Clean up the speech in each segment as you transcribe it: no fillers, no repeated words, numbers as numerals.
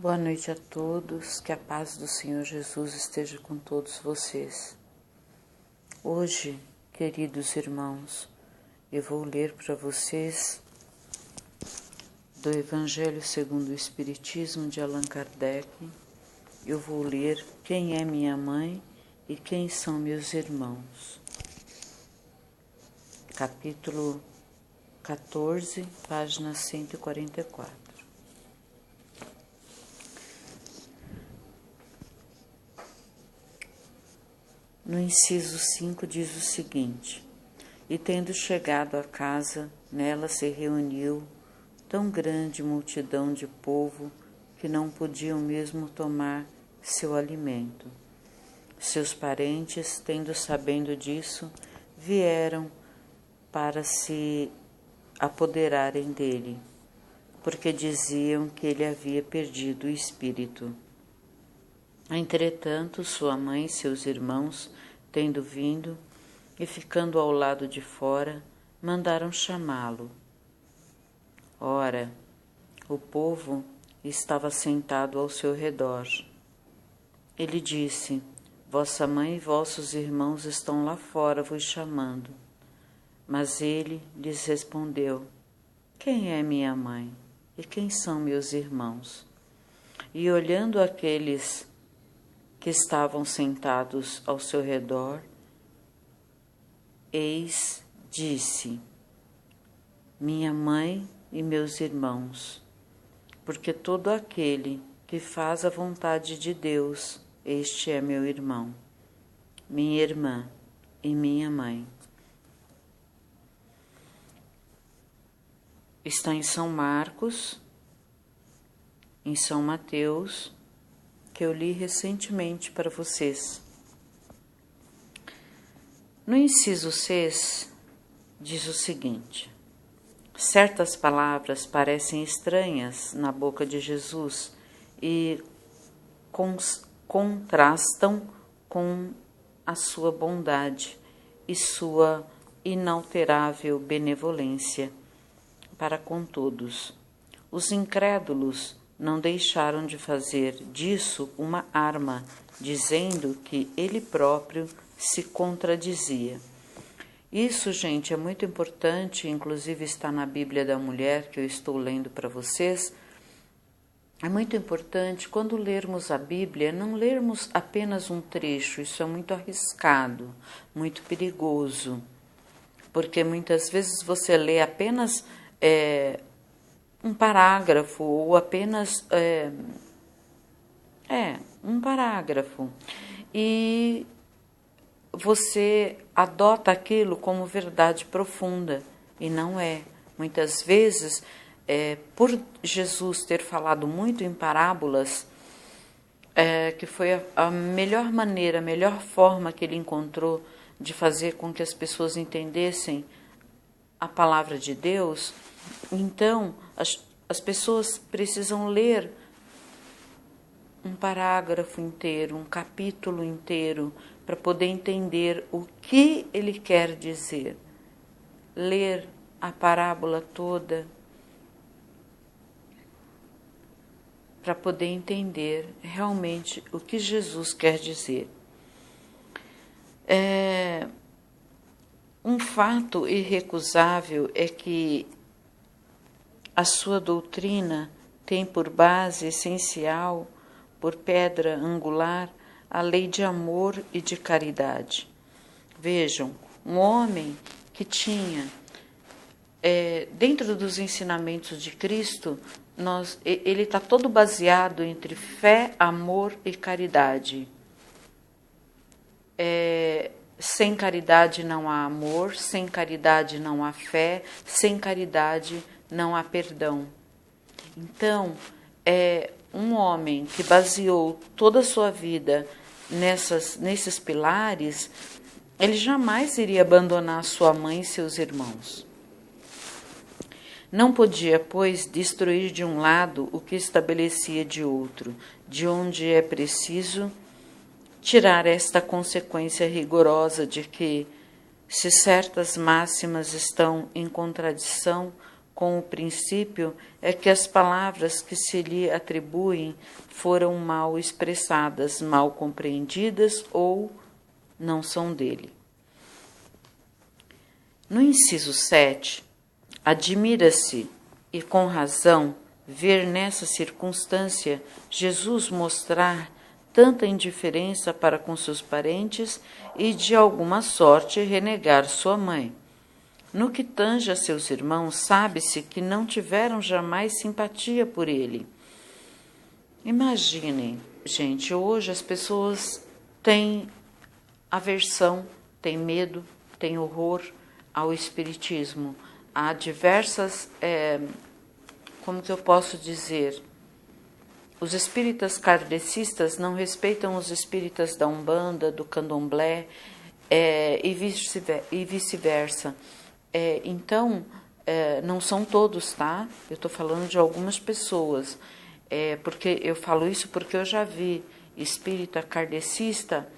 Boa noite a todos, que a paz do Senhor Jesus esteja com todos vocês. Hoje, queridos irmãos, eu vou ler para vocês do Evangelho segundo o Espiritismo de Allan Kardec. Eu vou ler Quem é minha mãe e quem são meus irmãos. Capítulo 14, página 144. No inciso 5 diz o seguinte: E tendo chegado à casa, nela se reuniu tão grande multidão de povo que não podiam mesmo tomar seu alimento. Seus parentes, tendo sabendo disso, vieram para se apoderarem dele, porque diziam que ele havia perdido o espírito. Entretanto, sua mãe e seus irmãos, tendo vindo e ficando ao lado de fora, mandaram chamá-lo. Ora, o povo estava sentado ao seu redor. Ele disse: Vossa mãe e vossos irmãos estão lá fora vos chamando. Mas ele lhes respondeu: Quem é minha mãe e quem são meus irmãos? E olhando aqueles que estavam sentados ao seu redor, eis, disse: Minha mãe e meus irmãos, porque todo aquele que faz a vontade de Deus, este é meu irmão, minha irmã e minha mãe. Está em São Marcos, em São Mateus, que eu li recentemente para vocês. No inciso 6, diz o seguinte: certas palavras parecem estranhas na boca de Jesus e contrastam com a sua bondade e sua inalterável benevolência para com todos. Os incrédulos não deixaram de fazer disso uma arma, dizendo que ele próprio se contradizia. Isso, gente, é muito importante, inclusive está na Bíblia da Mulher, que eu estou lendo para vocês. É muito importante, quando lermos a Bíblia, não lermos apenas um trecho, isso é muito arriscado, muito perigoso, porque muitas vezes você lê apenas um parágrafo ou apenas um parágrafo e você adota aquilo como verdade profunda e não é. Muitas vezes, por Jesus ter falado muito em parábolas, que foi a melhor maneira, a melhor forma que ele encontrou de fazer com que as pessoas entendessem a palavra de Deus. Então, as pessoas precisam ler um parágrafo inteiro, um capítulo inteiro, para poder entender o que ele quer dizer. Ler a parábola toda, para poder entender realmente o que Jesus quer dizer. Um fato irrecusável é que a sua doutrina tem por base essencial, por pedra angular, a lei de amor e de caridade. Vejam, um homem que tinha, dentro dos ensinamentos de Cristo, ele está todo baseado entre fé, amor e caridade. Sem caridade não há amor, sem caridade não há fé, sem caridade não há perdão. Então, um homem que baseou toda a sua vida nesses pilares, ele jamais iria abandonar sua mãe e seus irmãos. Não podia, pois, destruir de um lado o que estabelecia de outro, de onde é preciso tirar esta consequência rigorosa de que, se certas máximas estão em contradição com o princípio é que as palavras que se lhe atribuem foram mal expressadas, mal compreendidas ou não são dele. No inciso 7, admira-se, e com razão, ver nessa circunstância Jesus mostrar tanta indiferença para com seus parentes e, de alguma sorte, renegar sua mãe. No que tange a seus irmãos, sabe-se que não tiveram jamais simpatia por ele. Imaginem, gente, hoje as pessoas têm aversão, têm medo, têm horror ao espiritismo. Há diversas, como que eu posso dizer, os espíritas kardecistas não respeitam os espíritas da Umbanda, do Candomblé, e vice-versa. Então, não são todos, tá? Eu estou falando de algumas pessoas. Porque eu falo isso porque eu já vi espírita kardecista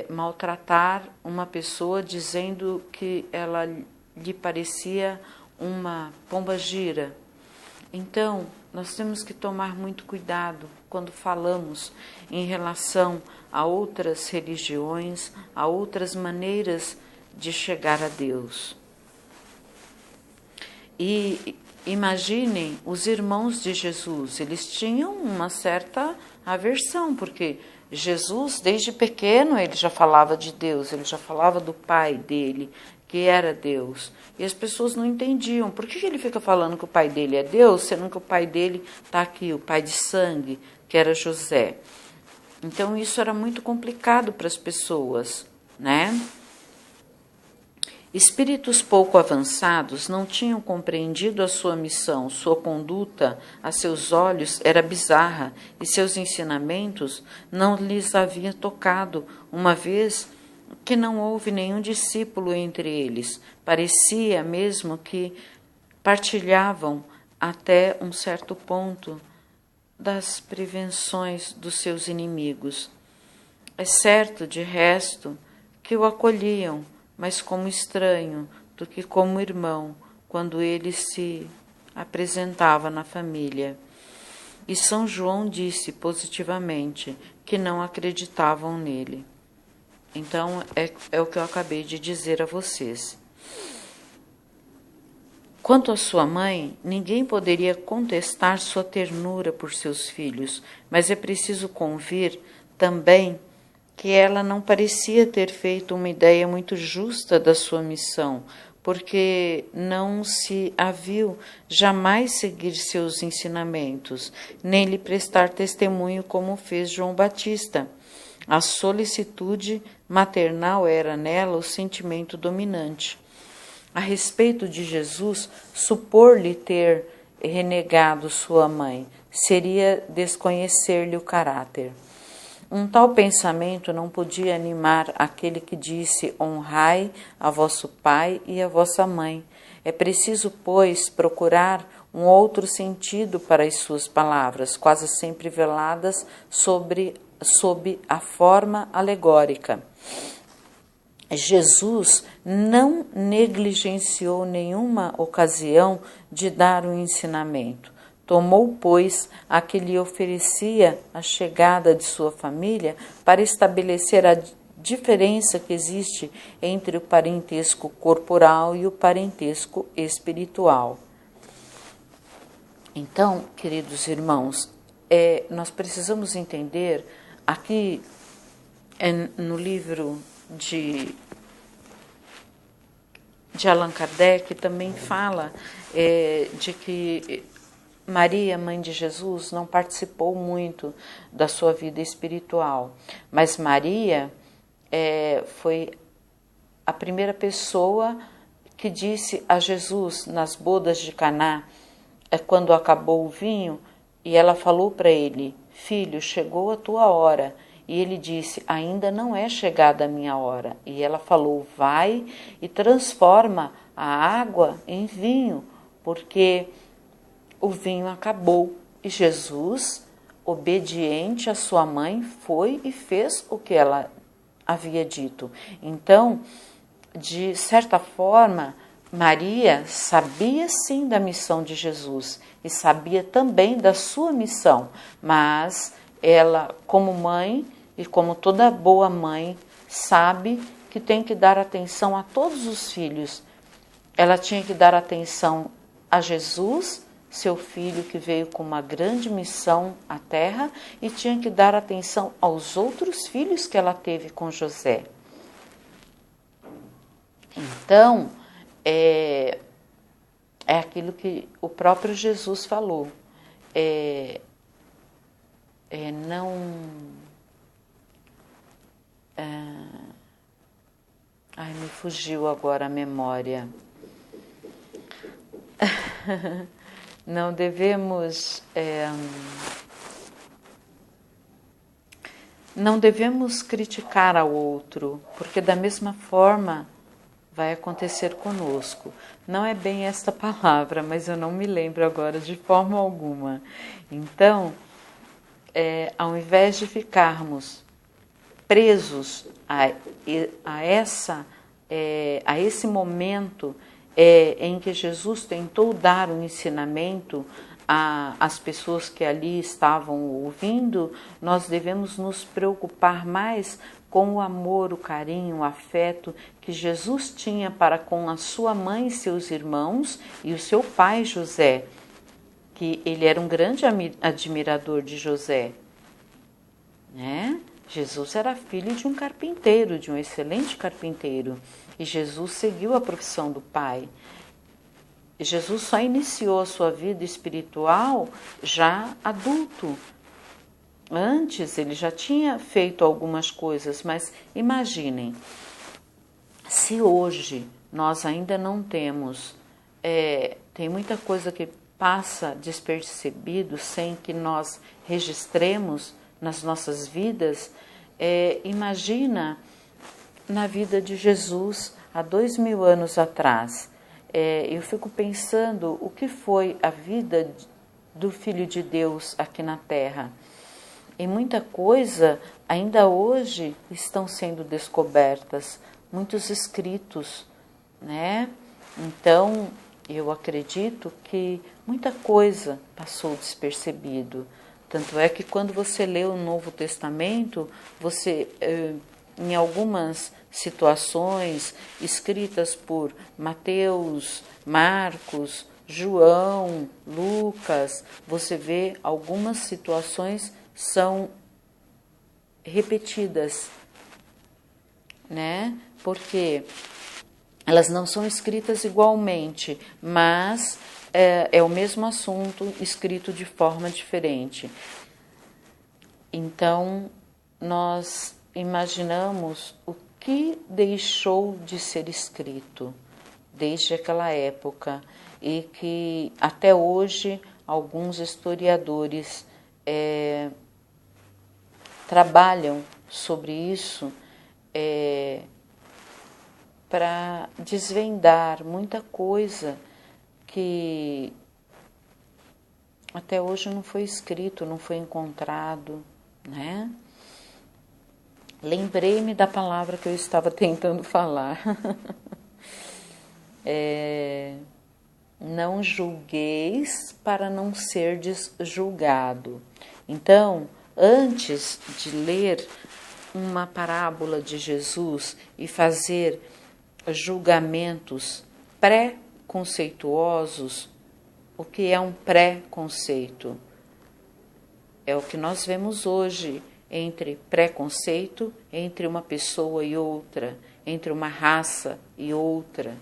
maltratar uma pessoa dizendo que ela lhe parecia uma pombagira. Então, nós temos que tomar muito cuidado quando falamos em relação a outras religiões, a outras maneiras de chegar a Deus. E imaginem os irmãos de Jesus, eles tinham uma certa aversão, porque Jesus, desde pequeno, ele já falava de Deus, ele já falava do Pai dele, que era Deus. E as pessoas não entendiam. Por que ele fica falando que o pai dele é Deus, sendo que o pai dele está aqui, o pai de sangue, que era José? Então, isso era muito complicado para as pessoas, né? Espíritos pouco avançados não tinham compreendido a sua missão, sua conduta, a seus olhos, era bizarra, e seus ensinamentos não lhes haviam tocado, uma vez que não houve nenhum discípulo entre eles. Parecia mesmo que partilhavam até um certo ponto das prevenções dos seus inimigos. É certo, de resto, que o acolhiam, mas como estranho do que como irmão, quando ele se apresentava na família. E São João disse positivamente que não acreditavam nele. Então, é o que eu acabei de dizer a vocês. Quanto à sua mãe, ninguém poderia contestar sua ternura por seus filhos, mas é preciso convir também que ela não parecia ter feito uma ideia muito justa da sua missão, porque não se a viu jamais seguir seus ensinamentos, nem lhe prestar testemunho como fez João Batista. A solicitude maternal era nela o sentimento dominante. A respeito de Jesus, supor-lhe ter renegado sua mãe seria desconhecer-lhe o caráter. Um tal pensamento não podia animar aquele que disse: honrai a vosso pai e a vossa mãe. É preciso, pois, procurar um outro sentido para as suas palavras, quase sempre veladas sob a forma alegórica. Jesus não negligenciou nenhuma ocasião de dar um ensinamento. Tomou, pois, a que lhe oferecia a chegada de sua família para estabelecer a diferença que existe entre o parentesco corporal e o parentesco espiritual. Então, queridos irmãos, nós precisamos entender, aqui no livro de Allan Kardec também fala de que Maria, mãe de Jesus, não participou muito da sua vida espiritual, mas Maria foi a primeira pessoa que disse a Jesus nas bodas de Caná, quando acabou o vinho, e ela falou para ele: filho, chegou a tua hora. E ele disse: ainda não é chegada a minha hora. E ela falou: vai e transforma a água em vinho, porque o vinho acabou. E Jesus, obediente à sua mãe, foi e fez o que ela havia dito. Então, de certa forma, Maria sabia sim da missão de Jesus e sabia também da sua missão, mas ela, como mãe e como toda boa mãe, sabe que tem que dar atenção a todos os filhos. Ela tinha que dar atenção a Jesus, seu filho que veio com uma grande missão à terra, e tinha que dar atenção aos outros filhos que ela teve com José. Então, é aquilo que o próprio Jesus falou. Me fugiu agora a memória. Não devemos criticar ao outro, porque da mesma forma vai acontecer conosco. Não é bem esta palavra, mas eu não me lembro agora de forma alguma. Então, ao invés de ficarmos presos a esse momento em que Jesus tentou dar um ensinamento às pessoas que ali estavam ouvindo, nós devemos nos preocupar mais com o amor, o carinho, o afeto que Jesus tinha para com a sua mãe e seus irmãos e o seu pai José, que ele era um grande admirador de José, né? Jesus era filho de um carpinteiro, de um excelente carpinteiro, e Jesus seguiu a profissão do pai. Jesus só iniciou a sua vida espiritual já adulto. Antes ele já tinha feito algumas coisas, mas imaginem, se hoje nós ainda não temos, tem muita coisa que passa despercebido sem que nós registremos nas nossas vidas. Imagina na vida de Jesus há 2000 anos atrás. Eu fico pensando o que foi a vida do Filho de Deus aqui na Terra. E muita coisa ainda hoje estão sendo descobertas, muitos escritos, né? Então, eu acredito que muita coisa passou despercebido. Tanto é que quando você lê o Novo Testamento, você, em algumas situações escritas por Mateus, Marcos, João, Lucas, você vê algumas situações são repetidas, né? Porque elas não são escritas igualmente, mas é o mesmo assunto escrito de forma diferente. Então, nós imaginamos o que deixou de ser escrito desde aquela época e que até hoje alguns historiadores trabalham sobre isso para desvendar muita coisa que até hoje não foi escrito, não foi encontrado, né? Lembrei-me da palavra que eu estava tentando falar. Não julgueis para não serdes julgado. Então, antes de ler uma parábola de Jesus e fazer julgamentos pré-conceituosos, o que é um pré-conceito? É o que nós vemos hoje entre preconceito, entre uma pessoa e outra, entre uma raça e outra.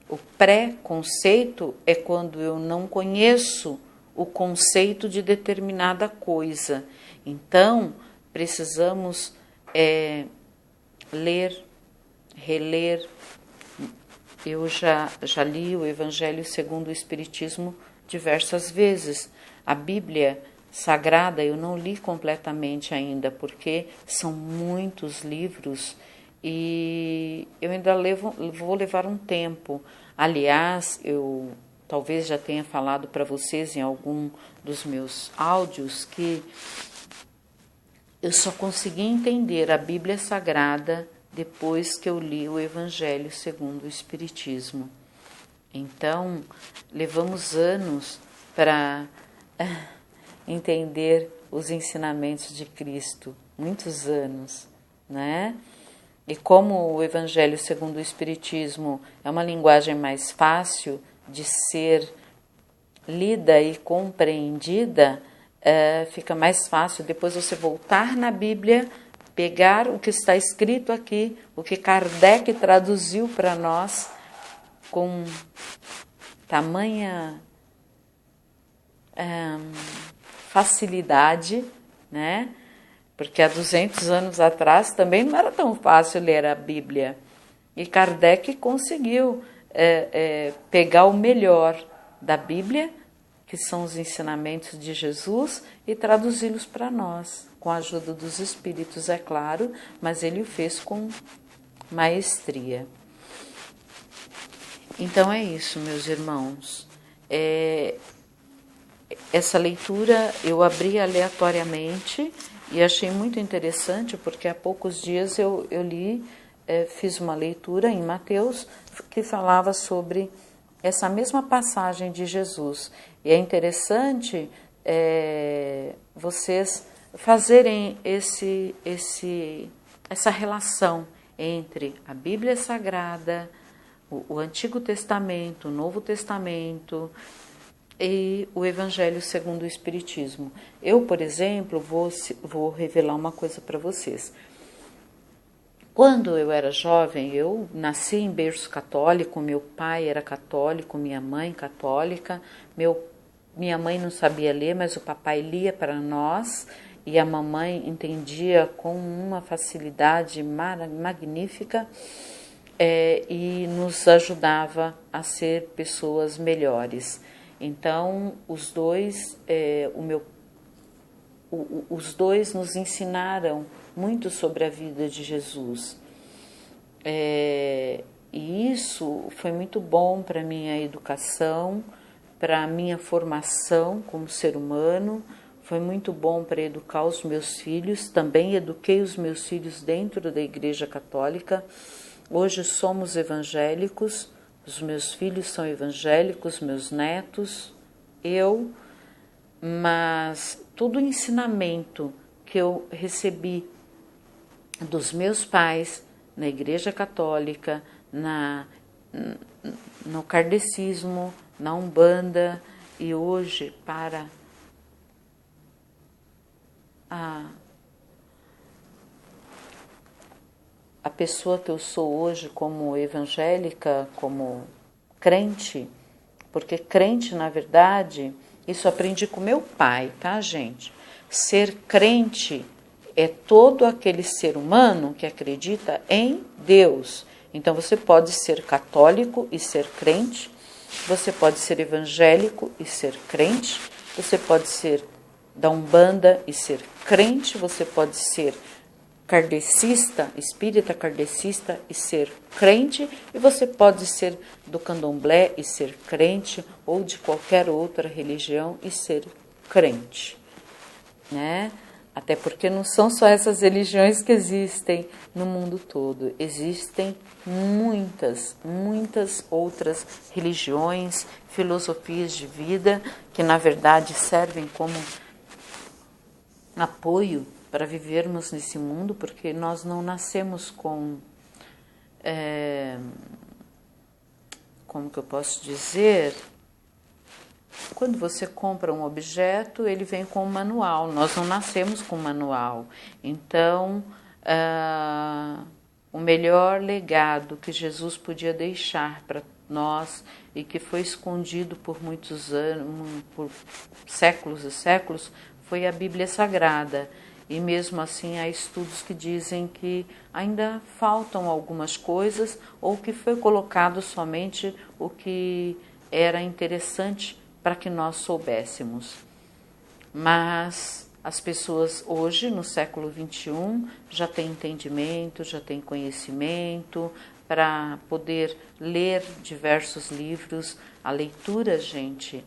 O pré-conceito é quando eu não conheço o conceito de determinada coisa. Então, precisamos ler, reler. Eu já li o Evangelho segundo o Espiritismo diversas vezes. A Bíblia Sagrada eu não li completamente ainda, porque são muitos livros e eu ainda vou levar um tempo. Aliás, eu talvez já tenha falado para vocês em algum dos meus áudios que eu só consegui entender a Bíblia Sagrada depois que eu li o Evangelho segundo o Espiritismo. Então, levamos anos para entender os ensinamentos de Cristo, muitos anos, né? E como o Evangelho segundo o Espiritismo é uma linguagem mais fácil de ser lida e compreendida, fica mais fácil depois você voltar na Bíblia, pegar o que está escrito aqui, o que Kardec traduziu para nós com tamanha facilidade, né? Porque há 200 anos atrás também não era tão fácil ler a Bíblia. E Kardec conseguiu pegar o melhor da Bíblia, que são os ensinamentos de Jesus, e traduzi-los para nós, com a ajuda dos Espíritos, é claro, mas ele o fez com maestria. Então é isso, meus irmãos. Essa leitura eu abri aleatoriamente e achei muito interessante, porque há poucos dias eu li, fiz uma leitura em Mateus que falava sobre essa mesma passagem de Jesus. E é interessante vocês fazerem essa relação entre a Bíblia Sagrada, o Antigo Testamento, o Novo Testamento e o Evangelho segundo o Espiritismo. Eu, por exemplo, vou revelar uma coisa para vocês. Quando eu era jovem, eu nasci em berço católico, meu pai era católico, minha mãe católica, minha mãe não sabia ler, mas o papai lia para nós e a mamãe entendia com uma facilidade magnífica e nos ajudava a ser pessoas melhores. Então, os dois nos ensinaram muito sobre a vida de Jesus. E isso foi muito bom para a minha educação, para a minha formação como ser humano, foi muito bom para educar os meus filhos. Também eduquei os meus filhos dentro da Igreja Católica. Hoje somos evangélicos, os meus filhos são evangélicos, meus netos, mas todo o ensinamento que eu recebi dos meus pais na Igreja Católica, no kardecismo, na Umbanda e hoje para a pessoa que eu sou hoje como evangélica, como crente, porque crente, na verdade, isso aprendi com meu pai, tá, gente? Ser crente é todo aquele ser humano que acredita em Deus. Então, você pode ser católico e ser crente, você pode ser evangélico e ser crente, você pode ser da Umbanda e ser crente, você pode ser kardecista, espírita kardecista e ser crente, e você pode ser do candomblé e ser crente, ou de qualquer outra religião e ser crente, né? Até porque não são só essas religiões que existem no mundo todo. Existem muitas outras religiões, filosofias de vida, que na verdade servem como apoio para vivermos nesse mundo, porque nós não nascemos com... como que eu posso dizer... Quando você compra um objeto, ele vem com um manual. Nós não nascemos com manual. Então, o melhor legado que Jesus podia deixar para nós e que foi escondido por muitos anos, por séculos e séculos, foi a Bíblia Sagrada. E mesmo assim há estudos que dizem que ainda faltam algumas coisas ou que foi colocado somente o que era interessante para que nós soubéssemos. Mas as pessoas hoje, no século XXI, já têm entendimento, já têm conhecimento para poder ler diversos livros. A leitura, gente,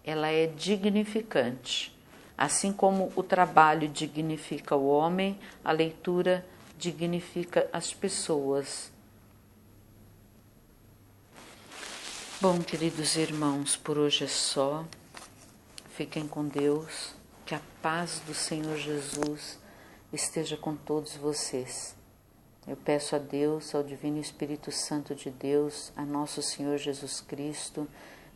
ela é dignificante. Assim como o trabalho dignifica o homem, a leitura dignifica as pessoas. Bom, queridos irmãos, por hoje é só. Fiquem com Deus, que a paz do Senhor Jesus esteja com todos vocês. Eu peço a Deus, ao Divino Espírito Santo de Deus, a nosso Senhor Jesus Cristo,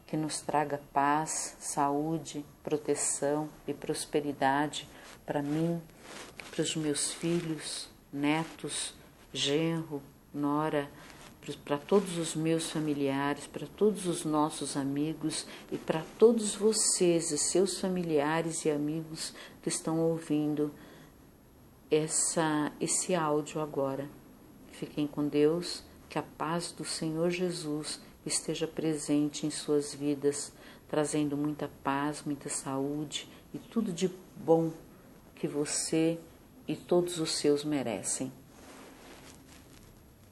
que nos traga paz, saúde, proteção e prosperidade para mim, para os meus filhos, netos, genro, nora, para todos os meus familiares, para todos os nossos amigos e para todos vocês e seus familiares e amigos que estão ouvindo esse áudio agora. Fiquem com Deus, que a paz do Senhor Jesus esteja presente em suas vidas, trazendo muita paz, muita saúde e tudo de bom que você e todos os seus merecem.